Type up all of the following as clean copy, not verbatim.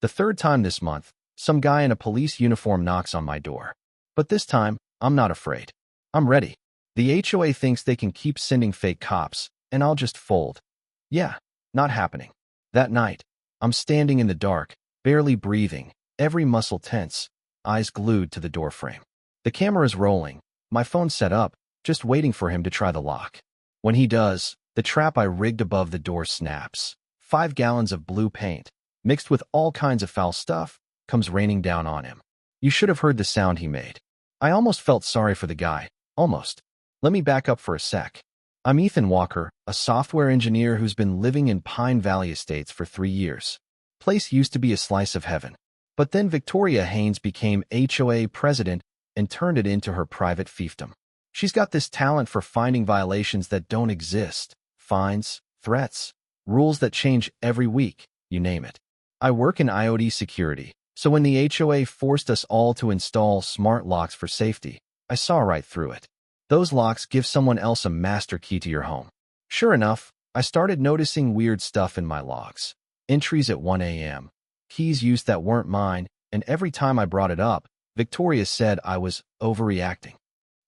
The third time this month, some guy in a police uniform knocks on my door. But this time, I'm not afraid. I'm ready. The HOA thinks they can keep sending fake cops, and I'll just fold. Yeah, not happening. That night, I'm standing in the dark, barely breathing, every muscle tense, eyes glued to the doorframe. The camera's rolling, my phone set up, just waiting for him to try the lock. When he does, the trap I rigged above the door snaps. 5 gallons of blue paint, mixed with all kinds of foul stuff, comes raining down on him. You should have heard the sound he made. I almost felt sorry for the guy. Almost. Let me back up for a sec. I'm Ethan Walker, a software engineer who's been living in Pine Valley Estates for 3 years. Place used to be a slice of heaven. But then Victoria Haynes became HOA president and turned it into her private fiefdom. She's got this talent for finding violations that don't exist, fines, threats, rules that change every week, you name it. I work in IoT security, so when the HOA forced us all to install smart locks for safety, I saw right through it. Those locks give someone else a master key to your home. Sure enough, I started noticing weird stuff in my logs. Entries at 1 a.m., keys used that weren't mine, and every time I brought it up, Victoria said I was overreacting.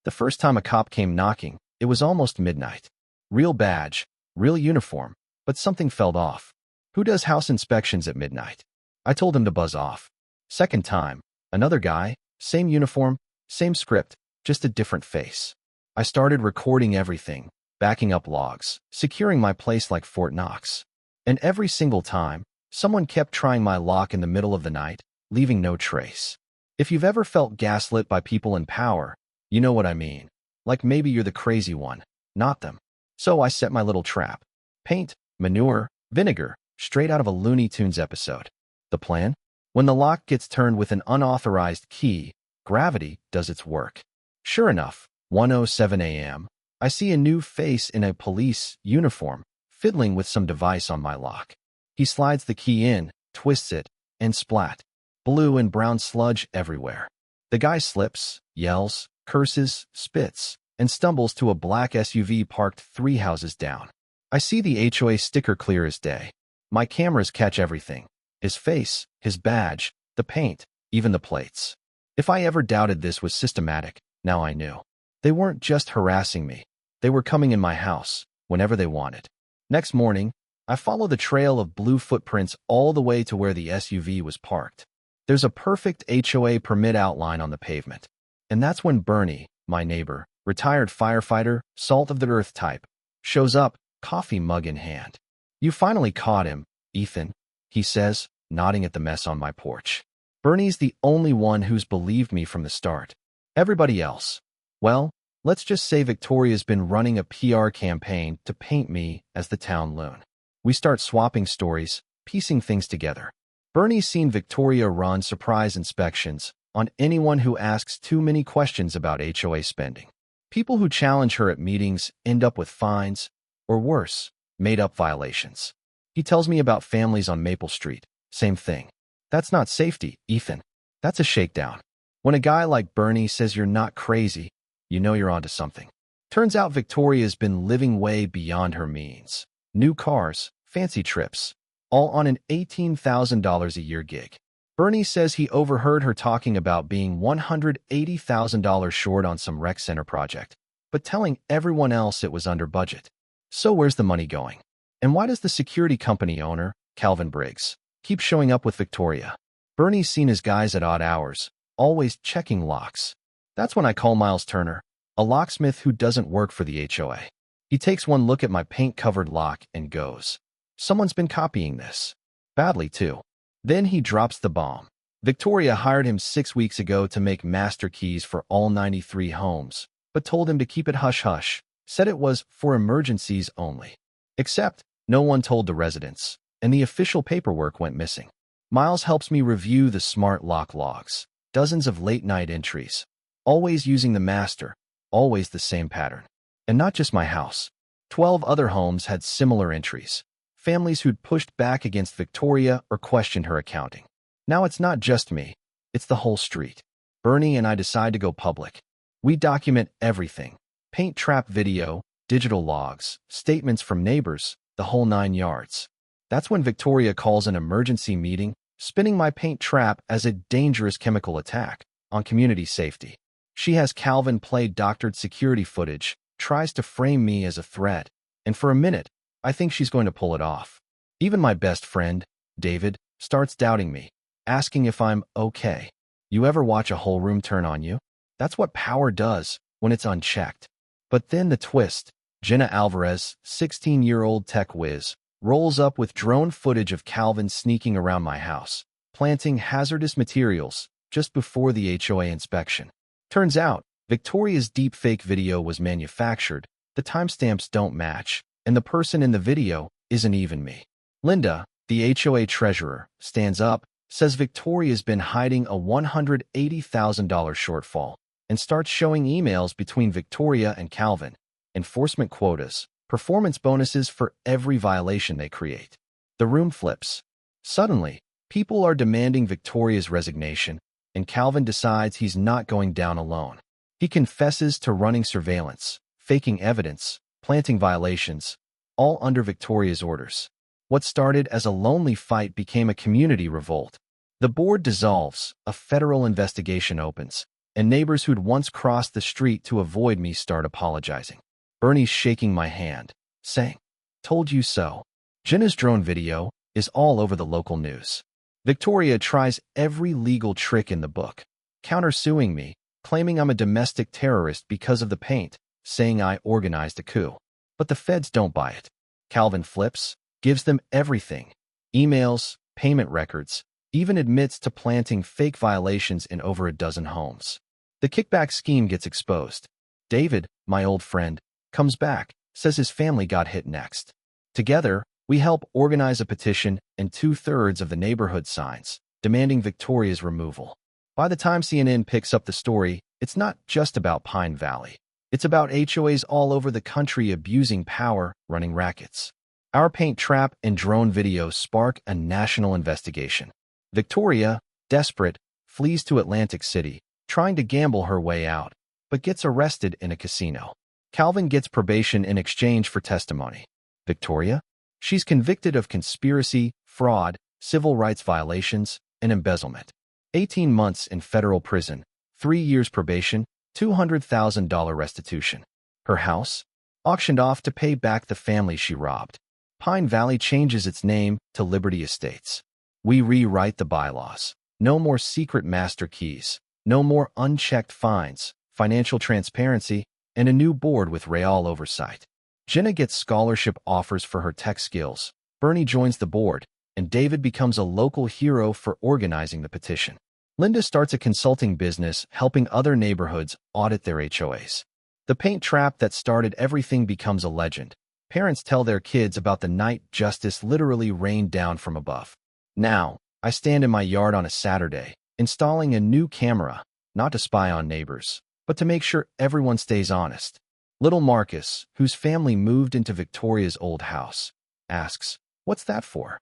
The first time a cop came knocking, it was almost midnight. Real badge, real uniform, but something felt off. Who does house inspections at midnight? I told him to buzz off. Second time, another guy, same uniform, same script, just a different face. I started recording everything, backing up logs, securing my place like Fort Knox. And every single time, someone kept trying my lock in the middle of the night, leaving no trace. If you've ever felt gaslit by people in power, you know what I mean. Like maybe you're the crazy one, not them. So I set my little trap. Paint, manure, vinegar, straight out of a Looney Tunes episode. The plan? When the lock gets turned with an unauthorized key, gravity does its work. Sure enough, 1:07 a.m., I see a new face in a police uniform, fiddling with some device on my lock. He slides the key in, twists it, and splat. Blue and brown sludge everywhere. The guy slips, yells, curses, spits, and stumbles to a black SUV parked 3 houses down. I see the HOA sticker clear as day. My cameras catch everything. His face, his badge, the paint, even the plates. If I ever doubted this was systematic, now I knew. They weren't just harassing me. They were coming in my house, whenever they wanted. Next morning, I follow the trail of blue footprints all the way to where the SUV was parked. There's a perfect HOA permit outline on the pavement. And that's when Bernie, my neighbor, retired firefighter, salt of the earth type, shows up, coffee mug in hand. You finally caught him, Ethan, he says, nodding at the mess on my porch. Bernie's the only one who's believed me from the start. Everybody else, well, let's just say Victoria's been running a PR campaign to paint me as the town loon. We start swapping stories, piecing things together. Bernie's seen Victoria run surprise inspections on anyone who asks too many questions about HOA spending. People who challenge her at meetings end up with fines, or worse, made-up violations. He tells me about families on Maple Street. Same thing. That's not safety, Ethan. That's a shakedown. When a guy like Bernie says you're not crazy, you know you're onto something. Turns out Victoria's been living way beyond her means. New cars, fancy trips, all on an $18,000 a year gig. Bernie says he overheard her talking about being $180,000 short on some rec center project, but telling everyone else it was under budget. So where's the money going? And why does the security company owner, Calvin Briggs, keep showing up with Victoria? Bernie's seen his guys at odd hours, always checking locks. That's when I call Miles Turner, a locksmith who doesn't work for the HOA. He takes one look at my paint-covered lock and goes, "Someone's been copying this. Badly, too." Then he drops the bomb. Victoria hired him 6 weeks ago to make master keys for all 93 homes, but told him to keep it hush-hush, said it was for emergencies only. Except, no one told the residents, and the official paperwork went missing. Miles helps me review the smart lock logs, dozens of late-night entries, always using the master, always the same pattern. And not just my house. 12 other homes had similar entries. Families who'd pushed back against Victoria or questioned her accounting. Now it's not just me. It's the whole street. Bernie and I decide to go public. We document everything. Paint trap video, digital logs, statements from neighbors, the whole 9 yards. That's when Victoria calls an emergency meeting, spinning my paint trap as a dangerous chemical attack on community safety. She has Calvin play doctored security footage, tries to frame me as a threat, and for a minute, I think she's going to pull it off. Even my best friend, David, starts doubting me, asking if I'm okay. You ever watch a whole room turn on you? That's what power does when it's unchecked. But then the twist. Jenna Alvarez, 16-year-old tech whiz, rolls up with drone footage of Calvin sneaking around my house, planting hazardous materials just before the HOA inspection. Turns out, Victoria's deepfake video was manufactured, the timestamps don't match, and the person in the video isn't even me. Linda, the HOA treasurer, stands up, says Victoria's been hiding a $180,000 shortfall, and starts showing emails between Victoria and Calvin. Enforcement quotas, performance bonuses for every violation they create. The room flips. Suddenly, people are demanding Victoria's resignation, and Calvin decides he's not going down alone. He confesses to running surveillance, faking evidence, planting violations, all under Victoria's orders. What started as a lonely fight became a community revolt. The board dissolves, a federal investigation opens, and neighbors who'd once crossed the street to avoid me start apologizing. Bernie's shaking my hand, saying, "Told you so." Jenna's drone video is all over the local news. Victoria tries every legal trick in the book, countersuing me, claiming I'm a domestic terrorist because of the paint, saying I organized a coup. But the feds don't buy it. Calvin flips, gives them everything, emails, payment records, even admits to planting fake violations in over a dozen homes. The kickback scheme gets exposed. David, my old friend, comes back, says his family got hit next. Together, we help organize a petition and 2/3 of the neighborhood signs, demanding Victoria's removal. By the time CNN picks up the story, it's not just about Pine Valley. It's about HOAs all over the country abusing power, running rackets. Our paint trap and drone videos spark a national investigation. Victoria, desperate, flees to Atlantic City, trying to gamble her way out, but gets arrested in a casino. Calvin gets probation in exchange for testimony. Victoria? She's convicted of conspiracy, fraud, civil rights violations, and embezzlement. 18 months in federal prison, 3 years probation, $200,000 restitution. Her house? Auctioned off to pay back the family she robbed. Pine Valley changes its name to Liberty Estates. We rewrite the bylaws. No more secret master keys. No more unchecked fines, financial transparency, and a new board with real oversight. Jenna gets scholarship offers for her tech skills. Bernie joins the board, and David becomes a local hero for organizing the petition. Linda starts a consulting business helping other neighborhoods audit their HOAs. The paint trap that started everything becomes a legend. Parents tell their kids about the night justice literally rained down from above. Now, I stand in my yard on a Saturday, installing a new camera, not to spy on neighbors, but to make sure everyone stays honest. Little Marcus, whose family moved into Victoria's old house, asks, "What's that for?"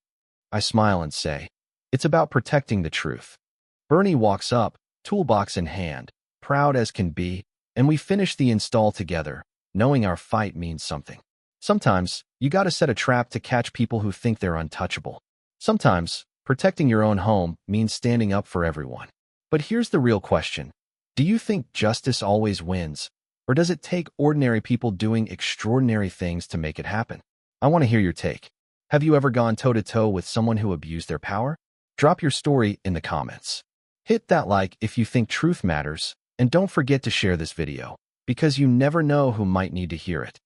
I smile and say, "It's about protecting the truth." Bernie walks up, toolbox in hand, proud as can be, and we finish the install together, knowing our fight means something. Sometimes, you gotta set a trap to catch people who think they're untouchable. Sometimes, protecting your own home means standing up for everyone. But here's the real question. Do you think justice always wins, or does it take ordinary people doing extraordinary things to make it happen? I want to hear your take. Have you ever gone toe-to-toe with someone who abused their power? Drop your story in the comments. Hit that like if you think truth matters, and don't forget to share this video, because you never know who might need to hear it.